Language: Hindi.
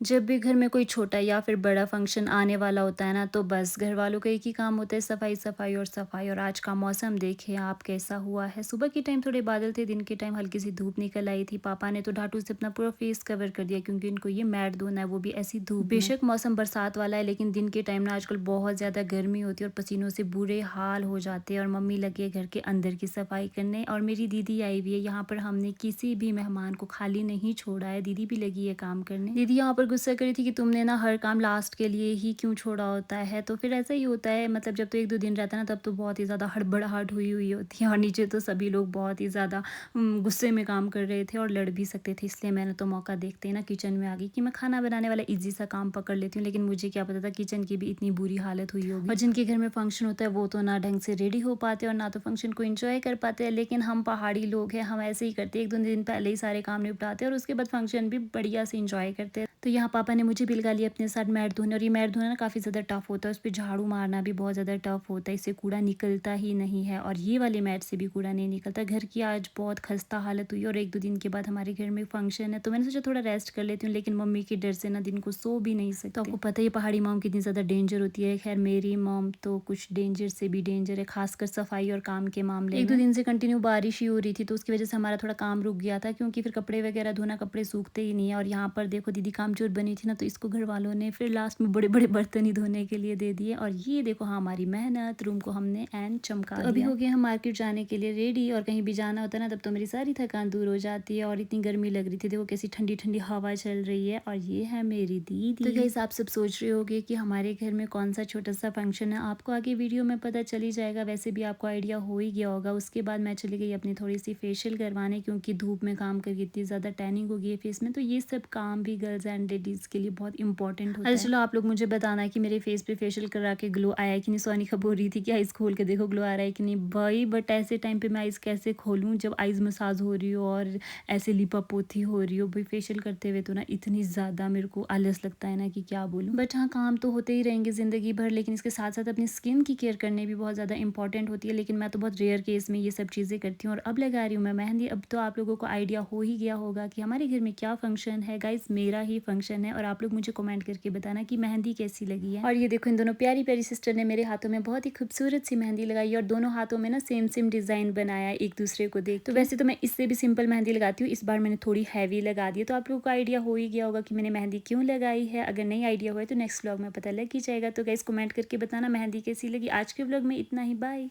जब भी घर में कोई छोटा या फिर बड़ा फंक्शन आने वाला होता है ना, तो बस घर वालों का एक ही काम होता है, सफाई सफाई और सफाई। और आज का मौसम देखिए आप कैसा हुआ है। सुबह के टाइम थोड़े बादल थे, दिन के टाइम हल्की सी धूप निकल आई थी। पापा ने तो ढाटू से अपना पूरा फेस कवर कर दिया, क्योंकि इनको ये मैट धोना है, वो भी ऐसी धूप में। बेशक मौसम बरसात वाला है, लेकिन दिन के टाइम ना आजकल बहुत ज्यादा गर्मी होती है और पसीनों से बुरे हाल हो जाते हैं। और मम्मी लगी है घर के अंदर की सफाई करने, और मेरी दीदी आई हुई है यहाँ पर। हमने किसी भी मेहमान को खाली नहीं छोड़ा है, दीदी भी लगी है काम करने। दीदी यहाँ पर गुस्सा करी थी कि तुमने ना हर काम लास्ट के लिए ही क्यों छोड़ा होता है। तो फिर ऐसा ही होता है, मतलब जब तो एक दो दिन रहता है ना, तब तो बहुत ही ज़्यादा हड़बड़ाहट हुई हुई होती है। और नीचे तो सभी लोग बहुत ही ज़्यादा गुस्से में काम कर रहे थे और लड़ भी सकते थे। इसलिए मैंने तो मौका देखते ही ना किचन में आ गई कि मैं खाना बनाने वाला ईजी सा काम पकड़ लेती हूँ। लेकिन मुझे क्या पता था किचन की भी इतनी बुरी हालत हुई होगी। और जिनके घर में फंक्शन होता है वो तो ना ढंग से रेडी हो पाते और ना तो फंक्शन को एंजॉय कर पाते हैं। लेकिन हम पहाड़ी लोग हैं, हम ऐसे ही करते हैं, एक दो दिन पहले ही सारे काम निपटाते हैं और उसके बाद फंक्शन भी बढ़िया से इंजॉय करते हैं। तो यहाँ पापा ने मुझे भी लगा लिया अपने साथ मैट धोने। और ये मैट धोना ना काफ़ी ज़्यादा टफ होता है, उस पर झाड़ू मारना भी बहुत ज़्यादा टफ होता है, इससे कूड़ा निकलता ही नहीं है। और ये वाले मैट से भी कूड़ा नहीं निकलता। घर की आज बहुत खस्ता हालत हुई और एक दो दिन के बाद हमारे घर में फंक्शन है, तो मैंने सोचा थोड़ा रेस्ट कर लेती हूँ। लेकिन मम्मी के डर से ना दिन को सो भी नहीं सकते। तो आपको पता ही है पहाड़ी मॉम कितनी ज़्यादा डेंजर होती है। खैर मेरी मॉम तो कुछ डेंजर से भी डेंजर है, खासकर सफाई और काम के मामले में। एक दो दिन से कंटिन्यू बारिश ही हो रही थी, तो उसकी वजह से हमारा थोड़ा काम रुक गया था, क्योंकि फिर कपड़े वगैरह धोना, कपड़े सूखते ही नहीं है। और यहाँ पर देखो दीदी कामचोर बनी थी ना, तो इसको घर वालों ने फिर लास्ट में बड़े बड़े बर्तन ही धोने के लिए दे दिए। और ये देखो हाँ, हमारी मेहनत, रूम को हमने एन चमका दिया। अभी हो गए हम मार्केट जाने के लिए रेडी। और कहीं भी जाना होता है ना, तब तो मेरी सारी थकान दूर हो जाती है। और इतनी गर्मी लग रही थी, देखो कैसी ठंडी ठंडी हवा चल रही है। और ये है मेरी दीदी। तो गाइस आप सब सोच रहे होगे कि हमारे घर में कौन सा छोटा सा फंक्शन है, आपको आगे वीडियो में पता चल ही जाएगा। वैसे भी आपको आइडिया हो ही गया होगा। उसके बाद मैं चली गई अपनी थोड़ी सी फेशियल करवाने, क्योंकि धूप में काम करके इतनी ज़्यादा टैनिंग हो गई है फेस में। तो ये सब काम भी गर्ल्स एंड लेडीज़ के लिए बहुत इंपॉर्टेंट होता है। चलो आप लोग मुझे बताना कि मेरे फेस पे फेशियल करा के ग्लो आया है कि नहीं। सोनिका बोल रही थी कि आइज़ खोल के देखो ग्लो आ रहा है कि नहीं भाई। बट ऐसे टाइम पे मैं आइज़ कैसे खोलूँ जब आइज़ मसाज हो रही हो और ऐसे लिपापोती हो रही हो। भाई फेशियल करते हुए तो ना इतनी ज़्यादा मेरे को आलस लगता है ना कि क्या बोलूँ। बट हाँ, काम तो होते ही रहेंगे ज़िंदगी भर, लेकिन इसके साथ साथ अपनी स्किन की केयर करने भी बहुत ज़्यादा इंपॉर्टेंट होती है। लेकिन मैं तो बहुत रेयर केस में ये सब चीज़ें करती हूँ। और अब लगा रही हूँ मैं मेहंदी। अब तो आप लोगों को आइडिया हो ही गया होगा कि हमारे घर में क्या फंक्शन है। गाइस मेरा ही फंक्शन है, और आप लोग मुझे कमेंट करके बताना कि मेहंदी कैसी लगी है। और ये देखो इन दोनों प्यारी प्यारी सिस्टर ने मेरे हाथों में बहुत ही खूबसूरत सी मेहंदी लगाई है, और दोनों हाथों में ना सेम सेम डिज़ाइन बनाया एक दूसरे को देख। तो वैसे तो मैं इससे भी सिंपल मेहंदी लगाती हूँ, इस बार मैंने थोड़ी हैवी लगा दी है। तो आप लोगों को आइडिया हो ही गया होगा कि मैंने मेहंदी क्यों लगाई है। अगर नहीं आइडिया हुआ है तो नेक्स्ट व्लॉग में पता लग ही जाएगा। तो गाइस कमेंट करके बताना मेहंदी कैसी लगी। आज के व्लॉग में इतना ही, बाय।